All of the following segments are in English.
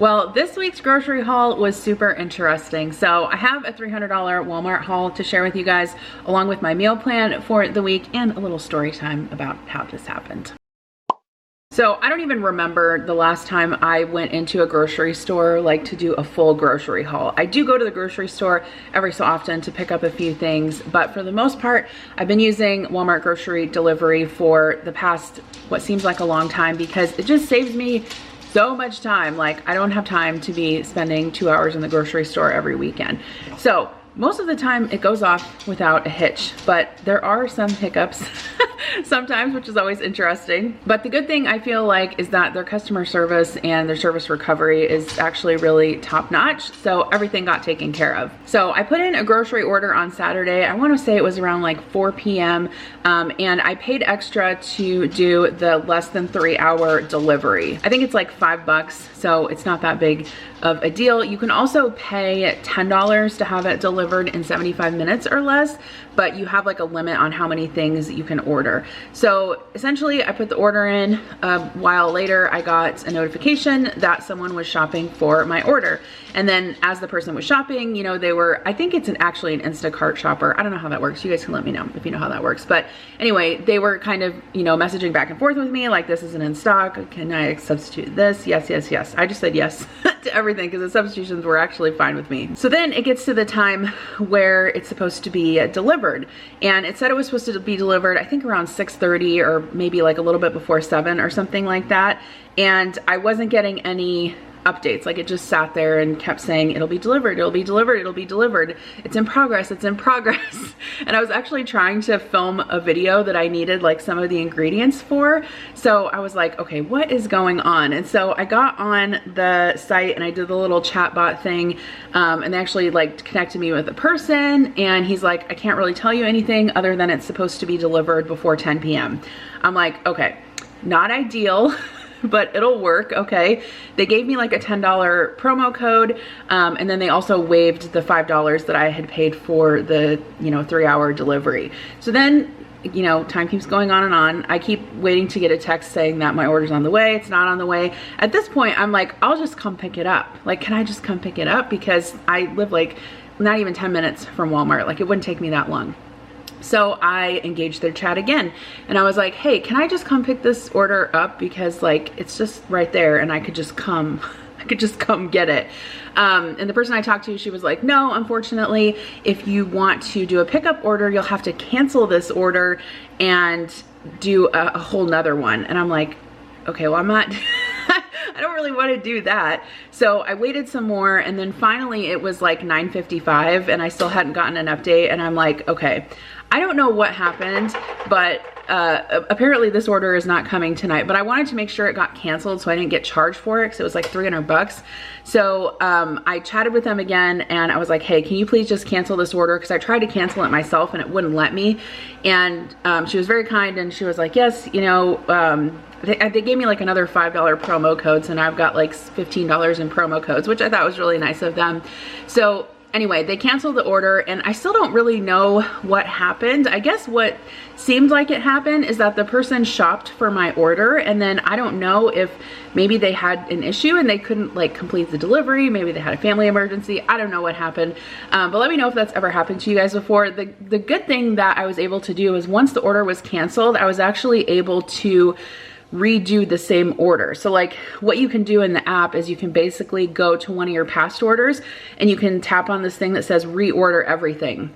Well, this week's grocery haul was super interesting. So I have a $300 Walmart haul to share with you guys, along with my meal plan for the week and a little story time about how this happened. So I don't even remember the last time I went into a grocery store like to do a full grocery haul. I do go to the grocery store every so often to pick up a few things, but for the most part, I've been using Walmart grocery delivery for the past, what seems like a long time, because it just saves me so much time. Like, I don't have time to be spending 2 hours in the grocery store every weekend. So most of the time it goes off without a hitch, but there are some hiccups sometimes, which is always interesting. But the good thing I feel like is that their customer service and their service recovery is actually really top notch. So everything got taken care of. So I put in a grocery order on Saturday. I want to say it was around like 4 p.m. And I paid extra to do the less than 3 hour delivery. I think it's like $5, so it's not that big of a deal. You can also pay $10 to have it delivered in 75 minutes or less, but you have like a limit on how many things you can order. So essentially I put the order in. A while later I got a notification that someone was shopping for my order. And then as the person was shopping, you know, they were, I think it's actually an Instacart shopper. I don't know how that works. You guys can let me know if you know how that works. But anyway, they were kind of, you know, messaging back and forth with me like, this isn't in stock. Can I substitute this? Yes, yes, yes. I just said yes to everything because the substitutions were actually fine with me. So then it gets to the time where it's supposed to be delivered. And it said it was supposed to be delivered, I think around 6:30 or maybe like a little bit before 7 or something like that. And I wasn't getting any updates. Like, it just sat there and kept saying, it'll be delivered, it'll be delivered, it'll be delivered. It's in progress, it's in progress. And I was actually trying to film a video that I needed like some of the ingredients for. So I was like, okay, what is going on? And so I got on the site and I did the little chat bot thing. And they actually like connected me with a person, and he's like, I can't really tell you anything other than it's supposed to be delivered before 10 p.m. I'm like, okay, not ideal. But it'll work, okay? They gave me like a $10 promo code, and then they also waived the $5 that I had paid for the, you know, 3 hour delivery. So then, you know, time keeps going on and on. I keep waiting to get a text saying that my order's on the way. It's not on the way. At this point, I'm like, I'll just come pick it up. Like, can I just come pick it up? Because I live like not even 10 minutes from Walmart. Like, it wouldn't take me that long. So I engaged their chat again, and I was like, hey, can I just come pick this order up? Because like, it's just right there and I could just come get it. And the person I talked to, she was like, no, unfortunately, if you want to do a pickup order, you'll have to cancel this order and do a whole nother one. And I'm like, okay, well, I'm not, I don't really want to do that. So I waited some more, and then finally it was like 9:55 and I still hadn't gotten an update. And I'm like, okay, I don't know what happened, but apparently this order is not coming tonight. But I wanted to make sure it got canceled so I didn't get charged for it, because it was like $300. So I chatted with them again, and I was like, hey, can you please just cancel this order? Because I tried to cancel it myself and it wouldn't let me. And she was very kind, and she was like, yes, you know, they gave me like another $5 promo code, so now I've got like $15 in promo codes, which I thought was really nice of them. So anyway, they canceled the order, and I still don't really know what happened. I guess what seemed like it happened is that the person shopped for my order, and then I don't know if maybe they had an issue and they couldn't like complete the delivery. Maybe they had a family emergency. I don't know what happened. But let me know if that's ever happened to you guys before. The good thing that I was able to do is once the order was canceled, I was actually able to redo the same order. So like, what you can do in the app is you can basically go to one of your past orders and you can tap on this thing that says reorder everything.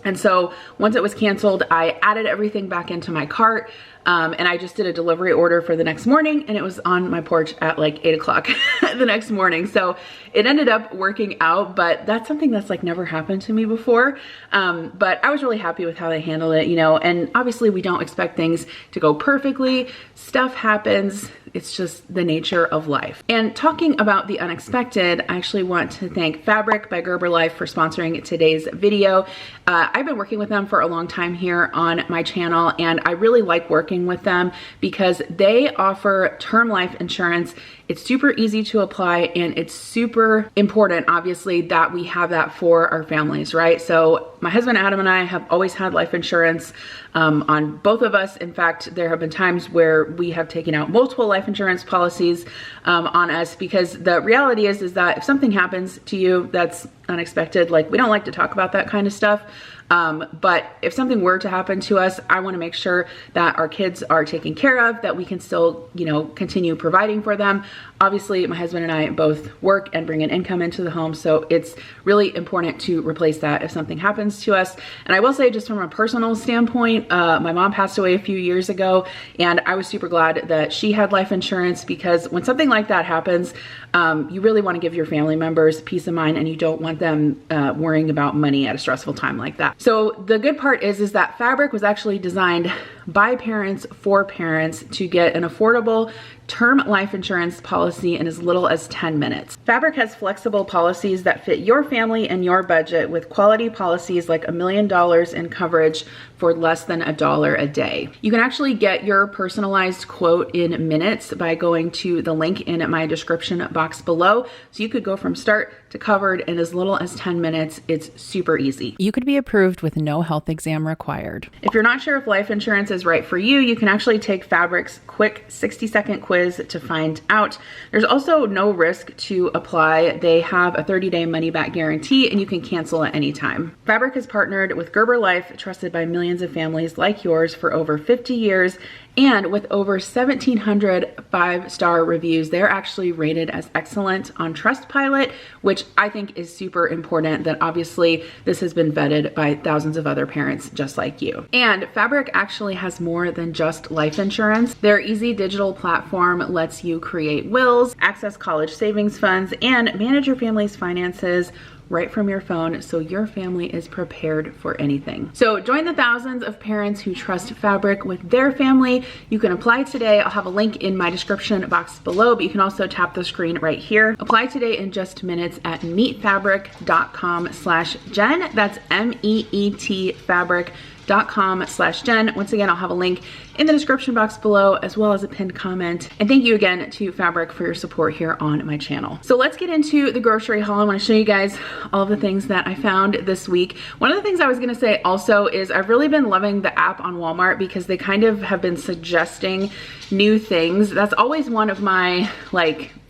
And so once it was canceled, I added everything back into my cart. And I just did a delivery order for the next morning, and it was on my porch at like 8 o'clock the next morning. So it ended up working out, but that's something that's like never happened to me before. But I was really happy with how they handled it, you know, and obviously we don't expect things to go perfectly. Stuff happens. It's just the nature of life. And talking about the unexpected, I actually want to thank Fabric by Gerber Life for sponsoring today's video. I've been working with them for a long time here on my channel, and I really like working with them because they offer term life insurance It's super easy to apply, and it's super important, obviously, that we have that for our families, right? So my husband Adam and I have always had life insurance on both of us. In fact, there have been times where we have taken out multiple life insurance policies on us, because the reality is that if something happens to you that's unexpected, like, we don't like to talk about that kind of stuff. But if something were to happen to us, I want to make sure that our kids are taken care of, that we can still, you know, continue providing for them. Obviously, my husband and I both work and bring an income into the home, so it's really important to replace that if something happens to us. And I will say, just from a personal standpoint, my mom passed away a few years ago, and I was super glad that she had life insurance, because when something like that happens, you really want to give your family members peace of mind, and you don't want them worrying about money at a stressful time like that. So the good part is that Fabric was actually designed by parents for parents to get an affordable term life insurance policy in as little as 10 minutes. Fabric has flexible policies that fit your family and your budget, with quality policies like $1 million in coverage for less than $1 a day. You can actually get your personalized quote in minutes by going to the link in my description box below. So you could go from start to covered in as little as 10 minutes. It's super easy. You could be approved with no health exam required. If you're not sure if life insurance is right for you, you can actually take Fabric's quick 60-second quiz to find out. There's also no risk to apply. They have a 30-day money-back guarantee, and you can cancel at any time. Fabric has partnered with Gerber Life, trusted by millions of families like yours for over 50 years, and with over 1,700 5-star reviews. They're actually rated as excellent on Trustpilot, which I think is super important, that obviously this has been vetted by thousands of other parents just like you. And Fabric actually has more than just life insurance. Their easy digital platform lets you create wills, access college savings funds, and manage your family's finances right from your phone, so your family is prepared for anything. So join the thousands of parents who trust Fabric with their family. You can apply today. I'll have a link in my description box below, but you can also tap the screen right here. Apply today in just minutes at meetfabric.com/Jen. That's MEET fabric.com/Jen. Once again, I'll have a link in the description box below, as well as a pinned comment. And thank you again to Fabric for your support here on my channel. So let's get into the grocery haul. I want to show you guys all of the things that I found this week. One of the things I was going to say also is I've really been loving the app on Walmart, because they kind of have been suggesting new things. That's always one of my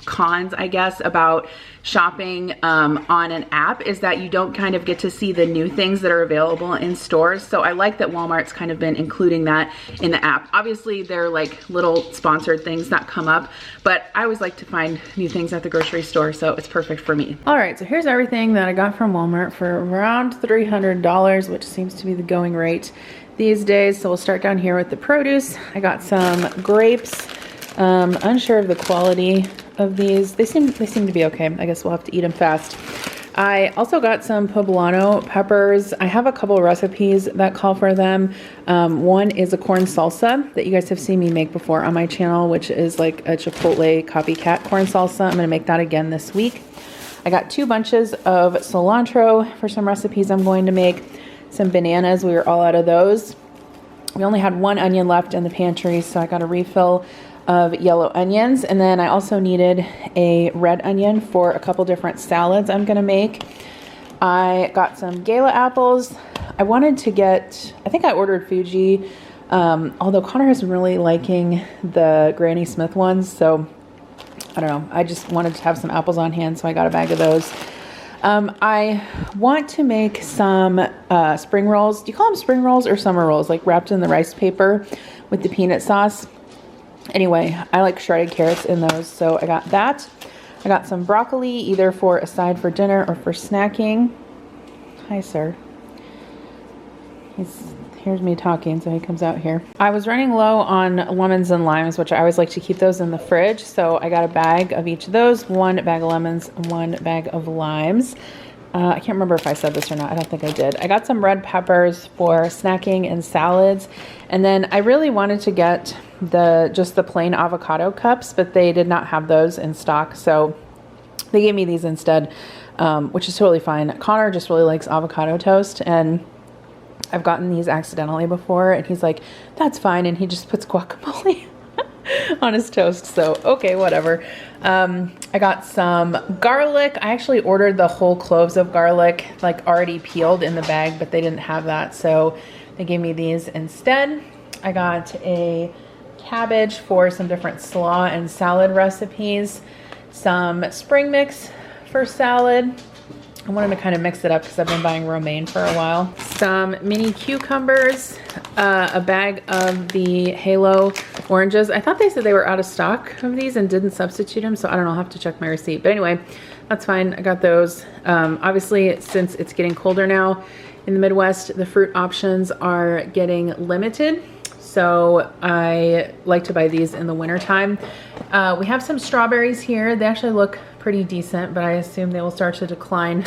cons, I guess, about shopping on an app, is that you don't kind of get to see the new things that are available in stores. So I like that Walmart's kind of been including that in the app. Obviously, they're like little sponsored things that come up, but I always like to find new things at the grocery store, so it's perfect for me. All right, so here's everything that I got from Walmart for around $300, which seems to be the going rate these days. So we'll start down here with the produce. I got some grapes. Unsure of the quality of these. They seem to be okay. I guess we'll have to eat them fast. I also got some poblano peppers. I have a couple of recipes that call for them. One is a corn salsa that you guys have seen me make before on my channel, which is like a Chipotle copycat corn salsa. I'm going to make that again this week. I got 2 bunches of cilantro for some recipes I'm going to make. Some bananas. We were all out of those. We only had 1 onion left in the pantry, so I got a refill of yellow onions. And then I also needed a red onion for a couple different salads I'm gonna make. I got some Gala apples. I wanted to get, I think I ordered Fuji, although Connor has been really liking the Granny Smith ones, so I don't know. I just wanted to have some apples on hand, so I got a bag of those. I want to make some spring rolls. Do you call them spring rolls or summer rolls? Like wrapped in the rice paper with the peanut sauce. Anyway, I like shredded carrots in those, so I got that. I got some broccoli, either for a side for dinner or for snacking. Hi, sir. He hears me talking, so he comes out here. I was running low on lemons and limes, which I always like to keep those in the fridge, so I got a bag of each of those, 1 bag of lemons, 1 bag of limes. I can't remember if I said this or not. I don't think I did. I got some red peppers for snacking and salads. And then I really wanted to get just the plain avocado cups, but they did not have those in stock. So they gave me these instead, which is totally fine. Connor just really likes avocado toast, and I've gotten these accidentally before, and he's like, that's fine. And he just puts guacamole on his toast. So, okay, whatever. I got some garlic. I actually ordered the whole cloves of garlic, like already peeled in the bag, but they didn't have that, so they gave me these instead. I got a cabbage for some different slaw and salad recipes, some spring mix for salad. I wanted to kind of mix it up because I've been buying romaine for a while. Some mini cucumbers, a bag of the Halo oranges. I thought they said they were out of stock of these and didn't substitute them, so I don't know, I'll have to check my receipt. But anyway, that's fine, I got those. Obviously, since it's getting colder now in the Midwest, the fruit options are getting limited. So I like to buy these in the winter time. We have some strawberries here. They actually look pretty decent, but I assume they will start to decline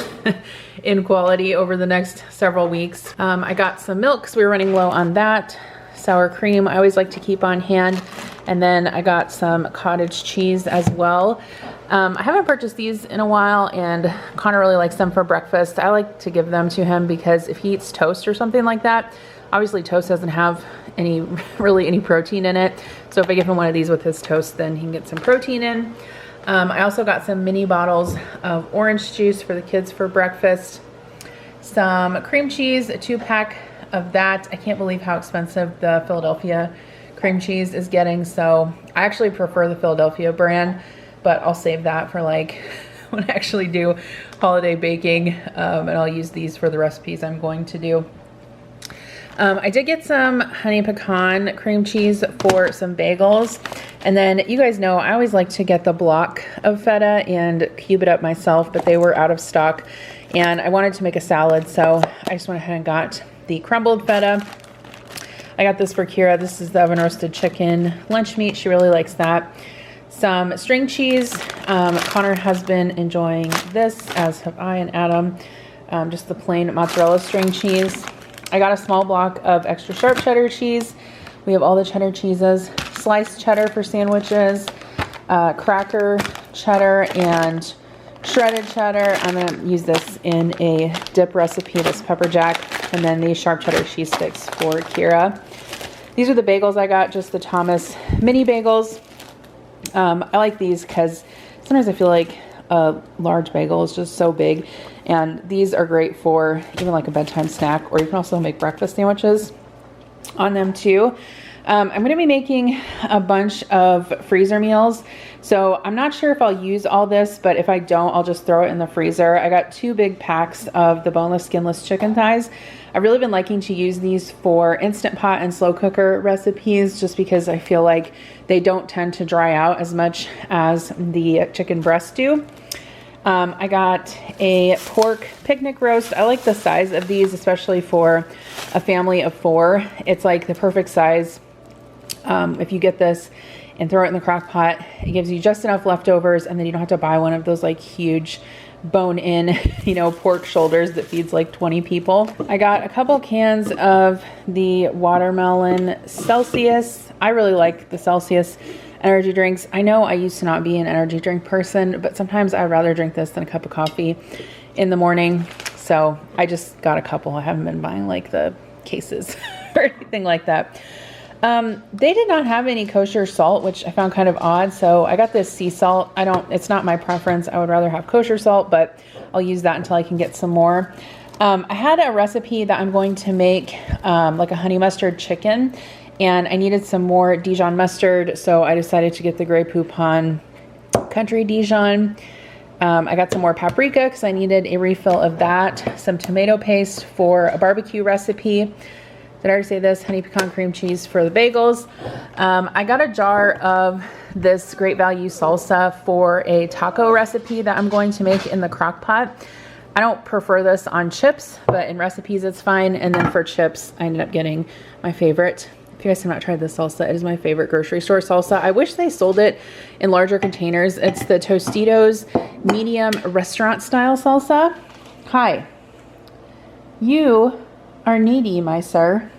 in quality over the next several weeks. I got some milk because we were running low on that. Sour cream, I always like to keep on hand. And then I got some cottage cheese as well. I haven't purchased these in a while, and Connor really likes them for breakfast. I like to give them to him because if he eats toast or something like that, obviously toast doesn't have really any protein in it. So if I give him one of these with his toast, then he can get some protein in. I also got some mini bottles of orange juice for the kids for breakfast. Some cream cheese, a 2-pack of that. I can't believe how expensive the Philadelphia cream cheese is getting. So I actually prefer the Philadelphia brand, but I'll save that for like when I actually do holiday baking. And I'll use these for the recipes I'm going to do. I did get some honey pecan cream cheese for some bagels. And then you guys know I always like to get the block of feta and cube it up myself, but they were out of stock and I wanted to make a salad, so I just went ahead and got the crumbled feta. I got this for Kira. This is the oven roasted chicken lunch meat. She really likes that. Some string cheese. Connor has been enjoying this, as have I and Adam. Just the plain mozzarella string cheese. I got a small block of extra sharp cheddar cheese. We have all the cheddar cheeses. Sliced cheddar for sandwiches, cracker cheddar, and shredded cheddar. I'm gonna use this in a dip recipe, this pepper jack, and then these sharp cheddar cheese sticks for Kira. These are the bagels I got, just the Thomas mini bagels. I like these because sometimes I feel like a large bagel is just so big, and these are great for even like a bedtime snack, or you can also make breakfast sandwiches on them too. I'm going to be making a bunch of freezer meals, so I'm not sure if I'll use all this, but if I don't, I'll just throw it in the freezer. I got 2 big packs of the boneless, skinless chicken thighs. I've really been liking to use these for Instant Pot and slow cooker recipes, just because I feel like they don't tend to dry out as much as the chicken breasts do. I got a pork picnic roast. I like the size of these, especially for a family of 4. It's like the perfect size. If you get this and throw it in the crock pot, it gives you just enough leftovers, and then you don't have to buy one of those like huge bone-in, pork shoulders that feeds like 20 people. I got a couple cans of the watermelon Celsius. I really like the Celsius energy drinks. I know I used to not be an energy drink person, but sometimes I'd rather drink this than a cup of coffee in the morning. So I just got a couple. I haven't been buying like the cases or anything like that. They did not have any kosher salt, which I found kind of odd. So I got this sea salt. It's not my preference. I would rather have kosher salt, but I'll use that until I can get some more. I had a recipe that I'm going to make, like a honey mustard chicken, and I needed some more Dijon mustard. So I decided to get the Grey Poupon Country Dijon. I got some more paprika because I needed a refill of that. Some tomato paste for a barbecue recipe. Did I already say this? Honey pecan cream cheese for the bagels. I got a jar of this Great Value salsa for a taco recipe that I'm going to make in the crock pot. I don't prefer this on chips, but in recipes it's fine. And then for chips, I ended up getting my favorite. If you guys have not tried this salsa, it is my favorite grocery store salsa. I wish they sold it in larger containers. It's the Tostitos medium restaurant style salsa. Hi. You are needy, my sir,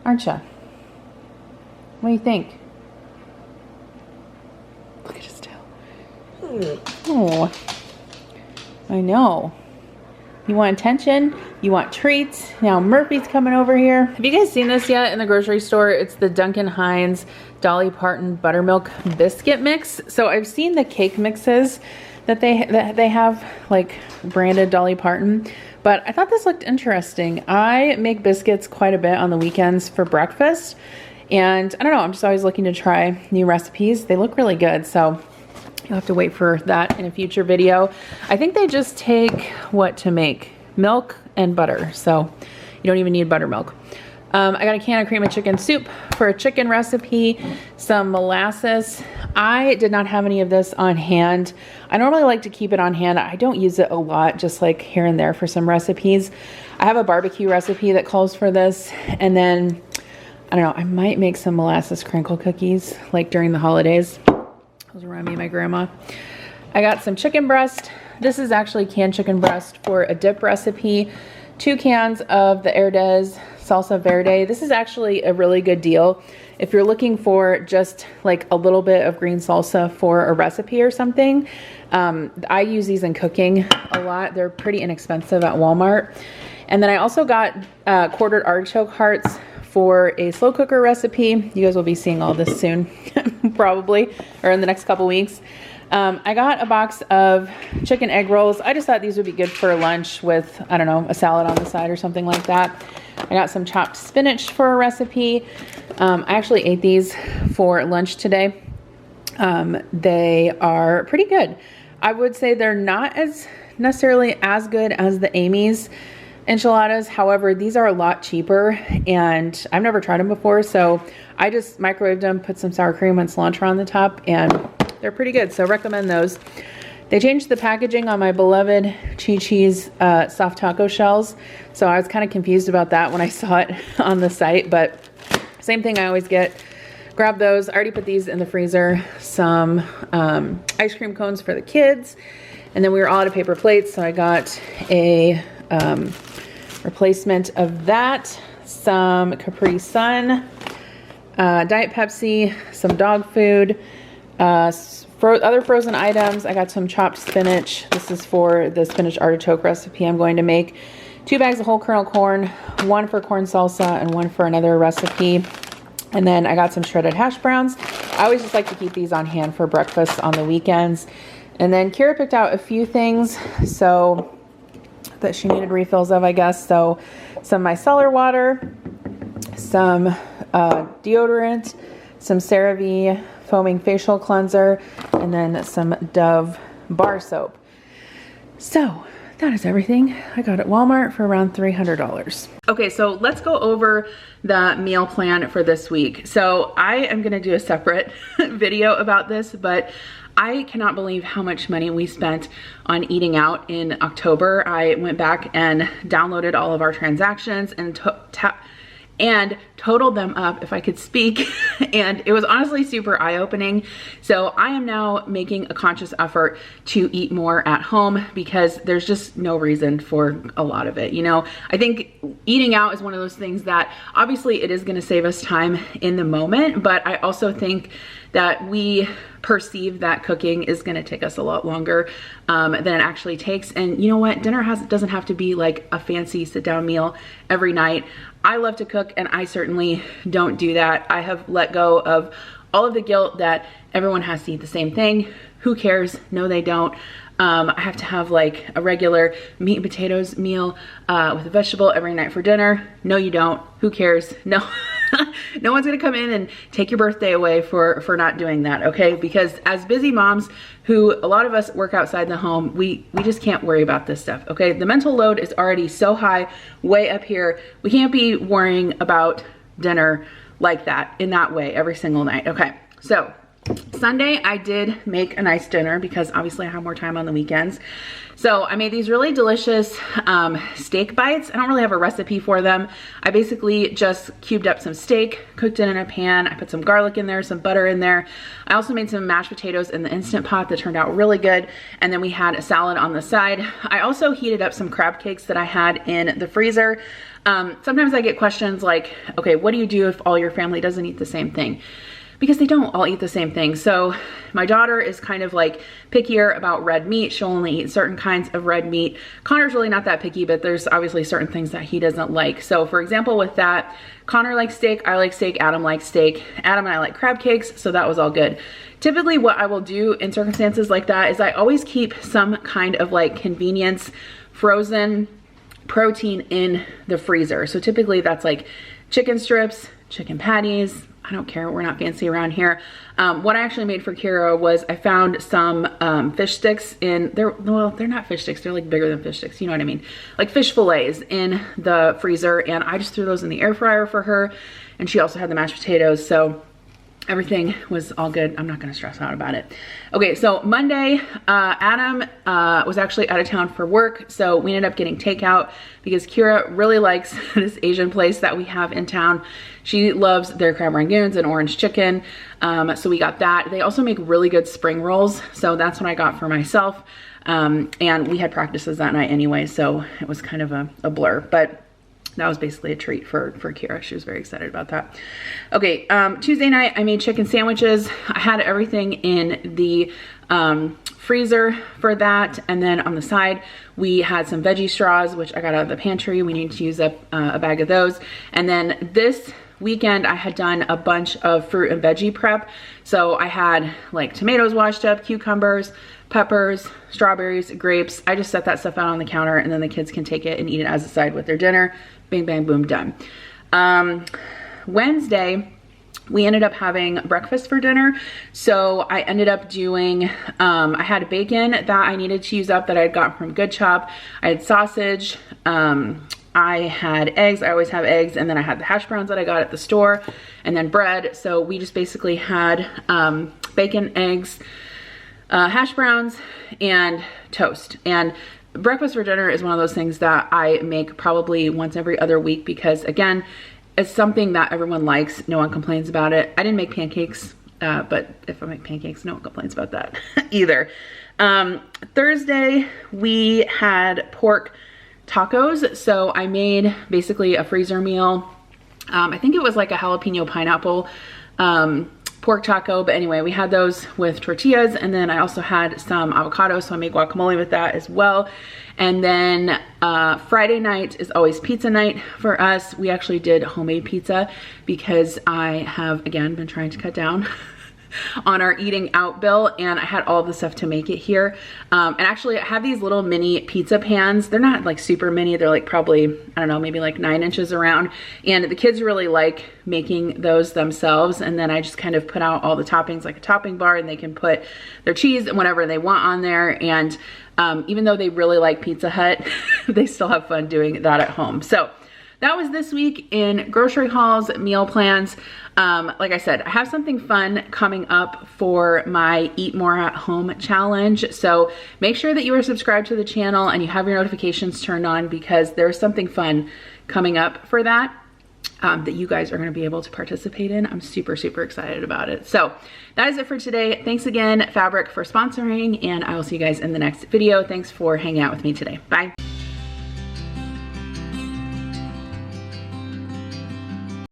aren't you? What do you think? Look at his tail. Oh, I know. You want attention, you want treats. Now Murphy's coming over here. Have you guys seen this yet in the grocery store? It's the Duncan Hines Dolly Parton buttermilk biscuit mix. So I've seen the cake mixes that they have, like branded Dolly Parton, but I thought this looked interesting. I make biscuits quite a bit on the weekends for breakfast, and I don't know, I'm just always looking to try new recipes. They look really good, so you'll have to wait for that in a future video. I think they just take what to make? Milk and butter, so you don't even need buttermilk. I got a can of cream of chicken soup for a chicken recipe, some molasses. I did not have any of this on hand. I normally like to keep it on hand. I don't use it a lot, just like here and there for some recipes. I have a barbecue recipe that calls for this, and then, I don't know, I might make some molasses crinkle cookies like during the holidays. Those remind me of my grandma. I got some chicken breast. This is actually canned chicken breast for a dip recipe. 2 cans of the Herdez salsa verde. This is actually a really good deal if you're looking for just like a little bit of green salsa for a recipe or something. I use these in cooking a lot. They're pretty inexpensive at Walmart. And then I also got quartered artichoke hearts for a slow cooker recipe. You guys will be seeing all this soon, probably, or in the next couple weeks. I got a box of chicken egg rolls. I just thought these would be good for lunch with, I don't know, a salad on the side or something like that. I got some chopped spinach for a recipe. I actually ate these for lunch today. They are pretty good. I would say they're not as necessarily as good as the Amy's enchiladas. However, these are a lot cheaper, and I've never tried them before, so I just microwaved them, put some sour cream and cilantro on the top, and they're pretty good, so recommend those. They changed the packaging on my beloved Chi-Chi's soft taco shells, so I was kind of confused about that when I saw it on the site, but same thing I always get. Grab those. I already put these in the freezer. Some ice cream cones for the kids, and then we were all out of paper plates, so I got a replacement of that. Some Capri Sun, Diet Pepsi, some dog food, other frozen items. I got some chopped spinach. This is for the spinach artichoke recipe I'm going to make. 2 bags of whole kernel corn, 1 for corn salsa and 1 for another recipe. And then I got some shredded hash browns. I always just like to keep these on hand for breakfast on the weekends. And then Kira picked out a few things so that she needed refills of, I guess. So some micellar water, some deodorant, some CeraVe foaming facial cleanser, and then some Dove bar soap. So that is everything I got at Walmart for around $300. Okay, so let's go over the meal plan for this week. So I am gonna do a separate video about this, but I cannot believe how much money we spent on eating out in October. I went back and downloaded all of our transactions and totaled them up, if I could speak, and it was honestly super eye-opening. So I am now making a conscious effort to eat more at home because there's just no reason for a lot of it. You know, I think eating out is one of those things that obviously it is going to save us time in the moment, but I also think that we perceive that cooking is going to take us a lot longer than it actually takes. And you know what? Dinner doesn't have to be like a fancy sit-down meal every night. I love to cook, and I certainly don't do that. I have let go of all of the guilt that everyone has to eat the same thing. Who cares? No, they don't. I have to have like a regular meat and potatoes meal with a vegetable every night for dinner. No, you don't. Who cares? No. No one's gonna come in and take your birthday away for not doing that, okay? Because as busy moms, who a lot of us work outside the home, we just can't worry about this stuff, okay? The mental load is already so high, way up here. We can't be worrying about dinner like that, in that way, every single night, okay? So Sunday, I did make a nice dinner because obviously I have more time on the weekends. So I made these really delicious steak bites. I don't really have a recipe for them. I basically just cubed up some steak, cooked it in a pan. I put some garlic in there, some butter in there. I also made some mashed potatoes in the Instant Pot that turned out really good. And then we had a salad on the side. I also heated up some crab cakes that I had in the freezer. Sometimes I get questions like, okay, what do you do if all your family doesn't eat the same thing? because they don't all eat the same thing. So my daughter is kind of like pickier about red meat. She'll only eat certain kinds of red meat. Connor's really not that picky, but there's obviously certain things that he doesn't like. So for example, with that, Connor likes steak, I like steak, Adam likes steak. Adam and I like crab cakes, so that was all good. Typically what I will do in circumstances like that is I always keep some kind of like convenience frozen protein in the freezer. So typically that's like chicken strips, chicken patties. I don't care, we're not fancy around here. What I actually made for Kira was I found some fish sticks in, well, they're not fish sticks, they're like bigger than fish sticks, you know what I mean? Like fish fillets in the freezer, and I just threw those in the air fryer for her. And she also had the mashed potatoes, so everything was all good. I'm not gonna stress out about it. Okay, so Monday, Adam was actually out of town for work, so we ended up getting takeout because Kira really likes this Asian place that we have in town. She loves their crab rangoons and orange chicken, so we got that. They also make really good spring rolls, so that's what I got for myself. And we had practices that night anyway, so it was kind of a blur, but that was basically a treat for Kira. She was very excited about that. Okay, Tuesday night I made chicken sandwiches. I had everything in the freezer for that, and then on the side we had some veggie straws, which I got out of the pantry. We need to use up a bag of those. And then this weekend I had done a bunch of fruit and veggie prep. So I had like tomatoes washed up, cucumbers, peppers, strawberries, grapes. I just set that stuff out on the counter, and then the kids can take it and eat it as a side with their dinner. Bing, bang, boom, done. Wednesday, we ended up having breakfast for dinner. So I ended up doing, I had bacon that I needed to use up that I had gotten from Good Chop. I had sausage, I had eggs, I always have eggs, and then I had the hash browns that I got at the store, and then bread. So we just basically had bacon, eggs, hash browns, and toast. And breakfast for dinner is one of those things that I make probably once every other week because, again, it's something that everyone likes. No one complains about it. I didn't make pancakes, but if I make pancakes, no one complains about that either. Thursday, we had pork tacos. So I made basically a freezer meal. I think it was like a jalapeno pineapple pork taco, but anyway, we had those with tortillas, and then I also had some avocado, so I made guacamole with that as well. And then Friday night is always pizza night for us. We actually did homemade pizza because I have, again, been trying to cut down on our eating out bill, and I had all the stuff to make it here. And actually I have these little mini pizza pans. They're not like super mini, they're like probably, I don't know, maybe like 9 inches around, and the kids really like making those themselves. And then I just kind of put out all the toppings like a topping bar, and they can put their cheese and whatever they want on there. And even though they really like Pizza Hut, they still have fun doing that at home. So that was this week in grocery hauls, meal plans. Like I said, I have something fun coming up for my Eat More at Home challenge. So make sure that you are subscribed to the channel and you have your notifications turned on, because there's something fun coming up for that that you guys are going to be able to participate in. I'm super, super excited about it. So that is it for today. Thanks again, Fabric, for sponsoring, and I will see you guys in the next video. Thanks for hanging out with me today. Bye.